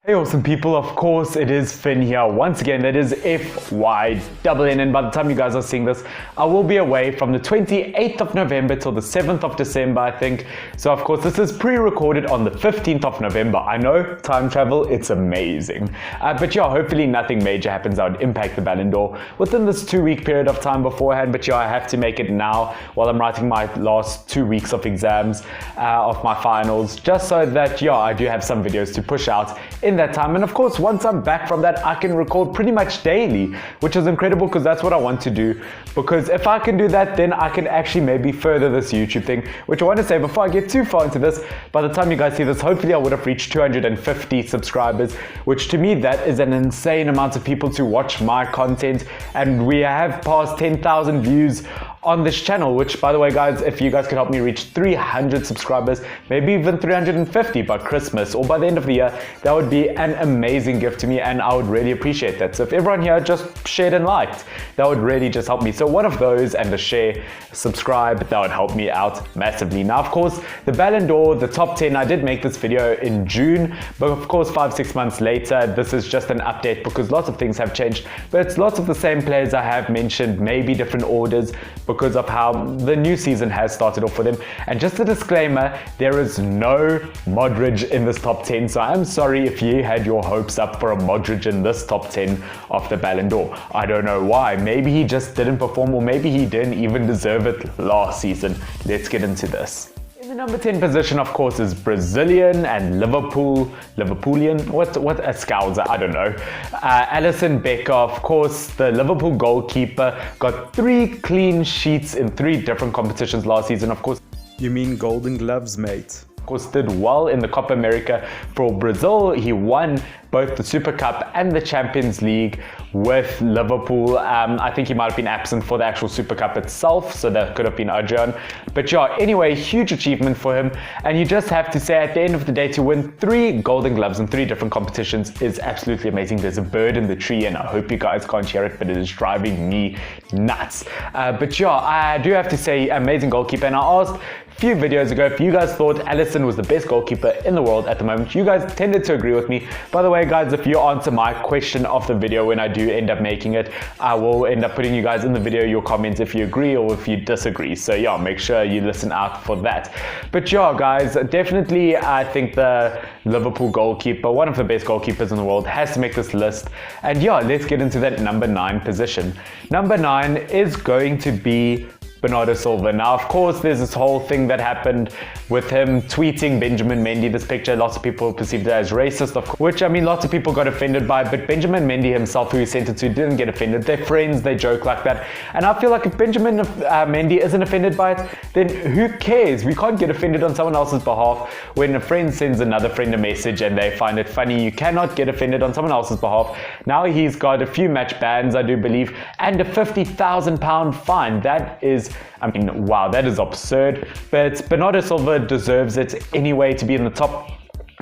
Hey awesome people, of course it is Finn here once again. That is FYNN, and by the time you guys are seeing this, I will be away from the 28th of November till the 7th of December, I think. So of course this is pre-recorded on the 15th of November. I know, time travel, it's amazing. But yeah, hopefully nothing major happens that would impact the Ballon d'Or within this 2-week period of time beforehand. But yeah, I have to make it now while I'm writing my last 2 weeks of exams of my finals, just so that yeah, I do have some videos to push out in that time. And of course, once I'm back from that, I can record pretty much daily, which is incredible because that's what I want to do. Because if I can do that, then I can actually maybe further this YouTube thing, which I want to say before I get too far into this, by the time you guys see this, hopefully I would have reached 250 subscribers, which to me, that is an insane amount of people to watch my content. And we have passed 10,000 views on this channel, which by the way guys, if you guys could help me reach 300 subscribers, maybe even 350 by Christmas or by the end of the year, that would be an amazing gift to me and I would really appreciate that. So if everyone here just shared and liked, that would really just help me. So one of those and a share, subscribe, that would help me out massively. Now of course, the Ballon d'Or, the top 10, I did make this video in June, but of course 5-6 months later, this is just an update because lots of things have changed, but it's lots of the same players I have mentioned, maybe different orders, because of how the new season has started off for them. And just a disclaimer, there is no Modric in this top 10, so I'm sorry if you had your hopes up for a Modric in this top 10 of the Ballon d'Or. I don't know why. Maybe he just didn't perform, or maybe he didn't even deserve it last season. Let's get into this. In the number 10 position, of course, is Brazilian and Liverpoolian, what a Scouser, I don't know. Alisson Becker, of course, the Liverpool goalkeeper, got 3 clean sheets in 3 different competitions last season, of course. You mean Golden Gloves, mate? Of course, did well in the Copa America for Brazil. He won both the Super Cup and the Champions League with Liverpool. I think he might have been absent for the actual Super Cup itself, so that could have been Adrian. But yeah, anyway, huge achievement for him. And you just have to say, at the end of the day, to win 3 Golden Gloves in 3 different competitions is absolutely amazing. There's a bird in the tree, and I hope you guys can't hear it, but it is driving me nuts. But yeah, I do have to say, amazing goalkeeper. And I asked a few videos ago if you guys thought Alisson was the best goalkeeper in the world at the moment. You guys tended to agree with me. By the way guys, if you answer my question of the video when I do end up making it, I will end up putting you guys in the video your comments if you agree or if you disagree. So yeah, make sure you listen out for that. But yeah guys, definitely I think the Liverpool goalkeeper, one of the best goalkeepers in the world, has to make this list. And yeah, let's get into that number 9 position. Number 9 is going to be Bernardo Silva. Now, of course, there's this whole thing that happened with him tweeting Benjamin Mendy this picture. Lots of people perceived it as racist, of course, which I mean, lots of people got offended by, but Benjamin Mendy himself, who he sent it to, didn't get offended. They're friends, they joke like that. And I feel like if Benjamin Mendy isn't offended by it, then who cares? We can't get offended on someone else's behalf. When a friend sends another friend a message and they find it funny, you cannot get offended on someone else's behalf. Now he's got a few match bans, I do believe, and a £50,000 fine. That is, I mean, wow, that is absurd. But Bernardo Silva deserves it anyway to be in the top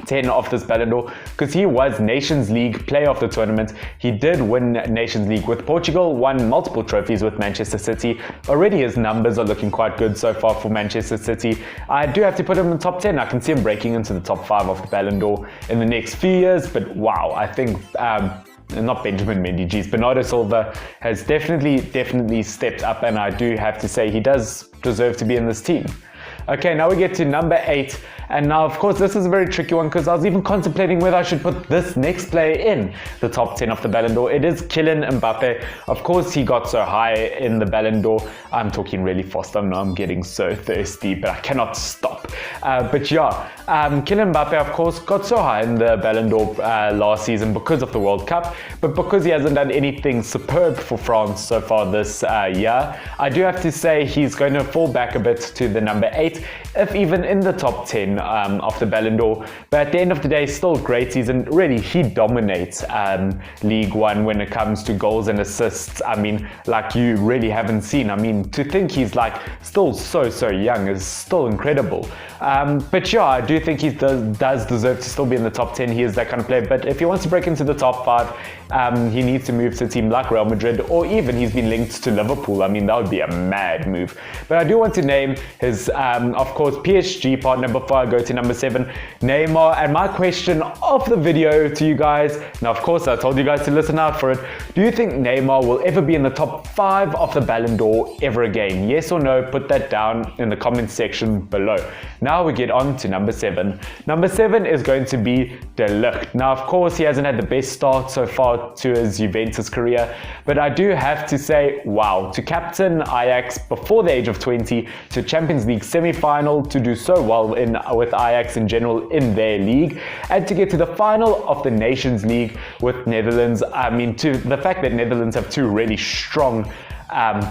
10 of this Ballon d'Or because he was Nations League player of the tournament. He did win Nations League with Portugal, won multiple trophies with Manchester City. Already his numbers are looking quite good so far for Manchester City. I do have to put him in the top 10. I can see him breaking into the top 5 of the Ballon d'Or in the next few years, but wow, I think not Benjamin Mendy, geez, Bernardo Silva has definitely stepped up, and I do have to say he does deserve to be in this team. Okay, now we get to number 8, and now of course this is a very tricky one because I was even contemplating whether I should put this next player in the top 10 of the Ballon d'Or. It is Kylian Mbappe. Of course he got so high in the Ballon d'Or. I'm talking really fast, I know I'm getting so thirsty, but I cannot stop. But yeah, Kylian Mbappe of course got so high in the Ballon d'Or last season because of the World Cup, but because he hasn't done anything superb for France so far this year, I do have to say he's going to fall back a bit to the number 8, if even in the top 10 of the Ballon d'Or. But at the end of the day, still a great season. Really, he dominates League One when it comes to goals and assists. I mean, like you really haven't seen. I mean, to think he's like still so young is still incredible. But yeah, I do think he does deserve to still be in the top 10. He is that kind of player. But if he wants to break into the top 5, he needs to move to a team like Real Madrid, or even he's been linked to Liverpool. I mean, that would be a mad move. But I do want to name his, of course, PSG part number 5 I go to number 7, Neymar. And my question of the video to you guys, now of course I told you guys to listen out for it, do you think Neymar will ever be in the top 5 of the Ballon d'Or ever again? Yes or no? Put that down in the comment section below. Now we get on to number 7. Number 7 is going to be De Ligt. Now of course he hasn't had the best start so far to his Juventus career, but I do have to say, wow, to captain Ajax before the age of 20, to Champions League semi-final, to do so well with Ajax in general in their league, and to get to the final of the Nations League with Netherlands. I mean, to the fact that Netherlands have two really strong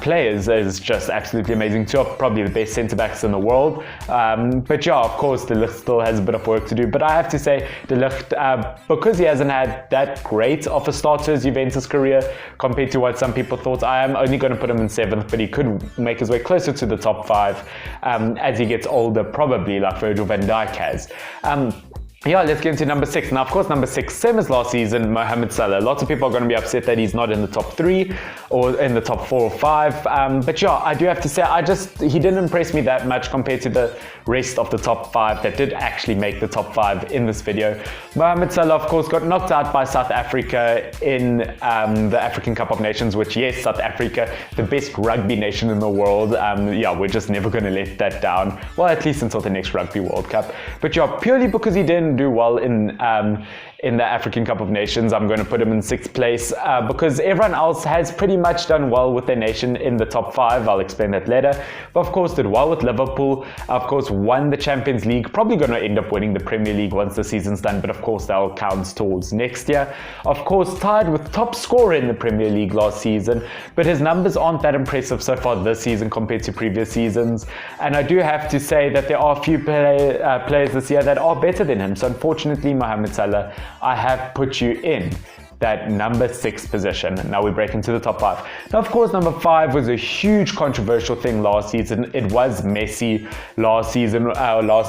players is just absolutely amazing. Two of probably the best centre-backs in the world. But yeah, of course, De Ligt still has a bit of work to do. But I have to say, De Ligt, because he hasn't had that great of a start to his Juventus career compared to what some people thought, I am only going to put him in 7th, but he could make his way closer to the top 5 as he gets older, probably like Virgil van Dijk has. Yeah, let's get into number 6. Now, of course, number 6, same as last season, Mohamed Salah. Lots of people are going to be upset that he's not in the top 3 or in the top 4 or 5. But yeah, I do have to say, he didn't impress me that much compared to the rest of the top 5 that did actually make the top 5 in this video. Mohamed Salah, of course, got knocked out by South Africa in the African Cup of Nations, which, yes, South Africa, the best rugby nation in the world. Yeah, we're just never going to let that down. Well, at least until the next Rugby World Cup. But yeah, purely because he didn't do well in the African Cup of Nations, I'm going to put him in 6th place because everyone else has pretty much done well with their nation in the top 5. I'll explain that later. But of course, did well with Liverpool. Of course, won the Champions League. Probably going to end up winning the Premier League once the season's done. But of course, that all counts towards next year. Of course, tied with top scorer in the Premier League last season. But his numbers aren't that impressive so far this season compared to previous seasons. And I do have to say that there are a few players this year that are better than him. So unfortunately, Mohamed Salah, I have put you in that number 6 position. Now we break into the top 5. Now, of course, number 5 was a huge controversial thing last season. It was Messi last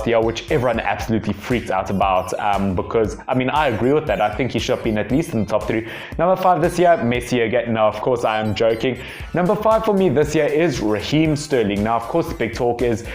year, which everyone absolutely freaked out about because, I mean, I agree with that. I think he should have been at least in the top 3. Number 5 this year, Messi again. Now, of course, I am joking. Number 5 for me this year is Raheem Sterling. Now, of course, the big talk is,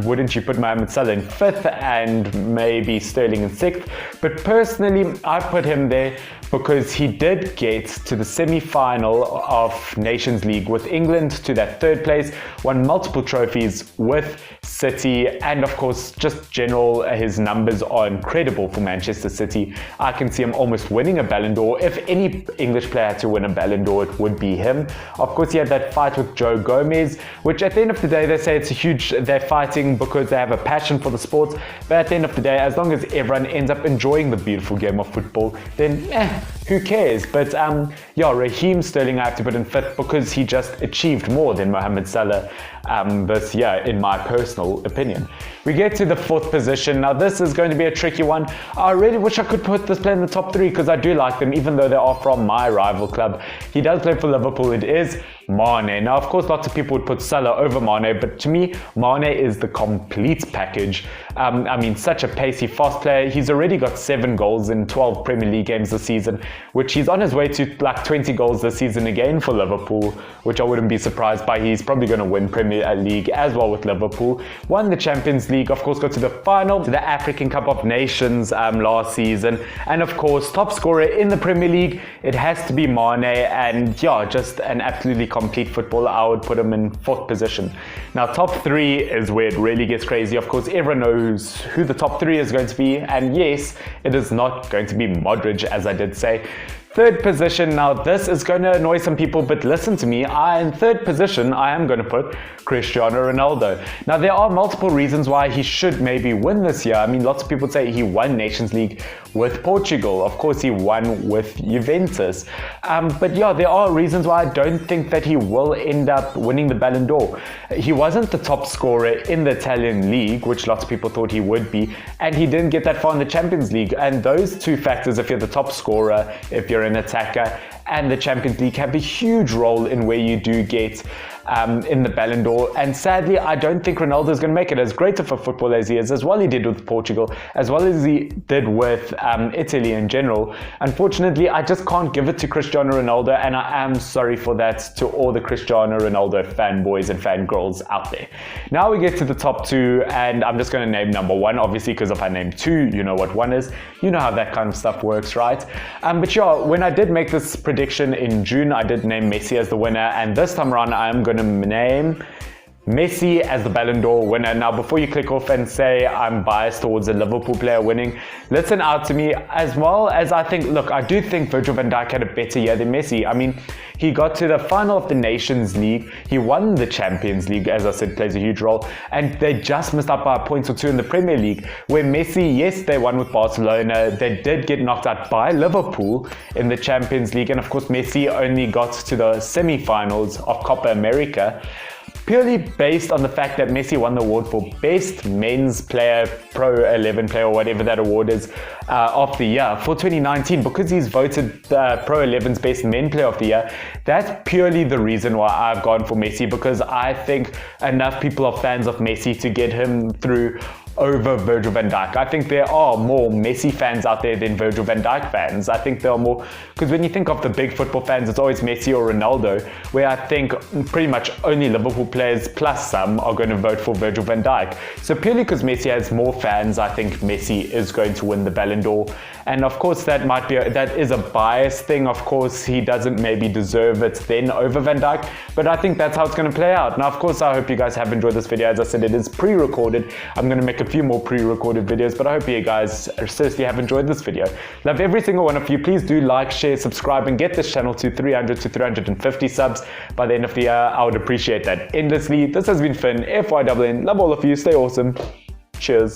wouldn't you put Mohamed Salah in 5th and maybe Sterling in 6th? But personally, I put him there because he did get to the semi-final of Nations League with England, to that 3rd place, won multiple trophies with City, and of course, just general, his numbers are incredible for Manchester City. I can see him almost winning a Ballon d'Or. If any English player had to win a Ballon d'Or, it would be him. Of course, he had that fight with Joe Gomez, which at the end of the day, they say it's a huge, they're fighting because they have a passion for the sport. But at the end of the day, as long as everyone ends up enjoying the beautiful game of football, then who cares? But yeah, Raheem Sterling I have to put in 5th because he just achieved more than Mohamed Salah this year, in my personal opinion. We get to the 4th position. Now this is going to be a tricky one. I really wish I could put this player in the top 3 because I do like them, even though they are from my rival club. He does play for Liverpool. It is Mane. Now, of course, lots of people would put Salah over Mane, but to me, Mane is the complete package. I mean, such a pacey, fast player. He's already got 7 goals in 12 Premier League games this season, which he's on his way to like 20 goals this season again for Liverpool, which I wouldn't be surprised by. He's probably going to win Premier League as well with Liverpool. Won the Champions League, of course, got to the final, to the African Cup of Nations last season. And of course, top scorer in the Premier League, it has to be Mane. And yeah, just an absolutely complete footballer. I would put him in 4th position. Now, top 3 is where it really gets crazy. Of course, everyone knows who the top 3 is going to be. And yes, it is not going to be Modric, as I did say. 3rd position, now this is going to annoy some people, but listen to me, in 3rd position, I am going to put Cristiano Ronaldo. Now there are multiple reasons why he should maybe win this year. I mean, lots of people say he won Nations League with Portugal. Of course, he won with Juventus. But yeah, there are reasons why I don't think that he will end up winning the Ballon d'Or. He wasn't the top scorer in the Italian league, which lots of people thought he would be, and he didn't get that far in the Champions League. And those two factors, if you're the top scorer, if you're an attacker, and the Champions League have a huge role in where you do get in the Ballon d'Or. And sadly, I don't think Ronaldo is going to make it. As great of a footballer as he is, as well he did with Portugal, as well as he did with Italy in general. Unfortunately, I just can't give it to Cristiano Ronaldo, and I am sorry for that to all the Cristiano Ronaldo fanboys and fangirls out there. Now we get to the top two, and I'm just going to name number one, obviously, because if I name two, you know what one is. You know how that kind of stuff works, right? But yeah, when I did make this prediction in June, I did name Messi as the winner, and this time around, I am going to name Messi as the Ballon d'Or winner. Now, before you click off and say I'm biased towards a Liverpool player winning, listen out to me. As well as I do think Virgil van Dijk had a better year than Messi. I mean, he got to the final of the Nations League. He won the Champions League, as I said, plays a huge role. And they just missed out by a point or two in the Premier League, where Messi, yes, they won with Barcelona. They did get knocked out by Liverpool in the Champions League. And of course, Messi only got to the semi-finals of Copa America, purely based on the fact that Messi won the award for Best Men's Player, Pro 11 Player, or whatever that award is, of the year for 2019, because he's voted Pro 11's Best Men Player of the Year. That's purely the reason why I've gone for Messi, because I think enough people are fans of Messi to get him through over Virgil van Dijk. I think there are more Messi fans out there than Virgil van Dijk fans. I think there are more, because when you think of the big football fans, it's always Messi or Ronaldo, where I think pretty much only Liverpool players plus some are going to vote for Virgil van Dijk. So purely because Messi has more fans, I think Messi is going to win the Ballon d'Or. And of course, that is a bias thing. Of course, he doesn't maybe deserve it then over Van Dijk, but I think that's how it's going to play out. Now, of course, I hope you guys have enjoyed this video. As I said, it is pre-recorded. I'm going to make a few more pre-recorded videos, but I hope you guys seriously have enjoyed this video. Love every single one of you. Please do like, share, subscribe, and get this channel to 300 to 350 subs by the end of the year. I would appreciate that endlessly. This has been Finn, FYWN. Love all of you. Stay awesome. Cheers.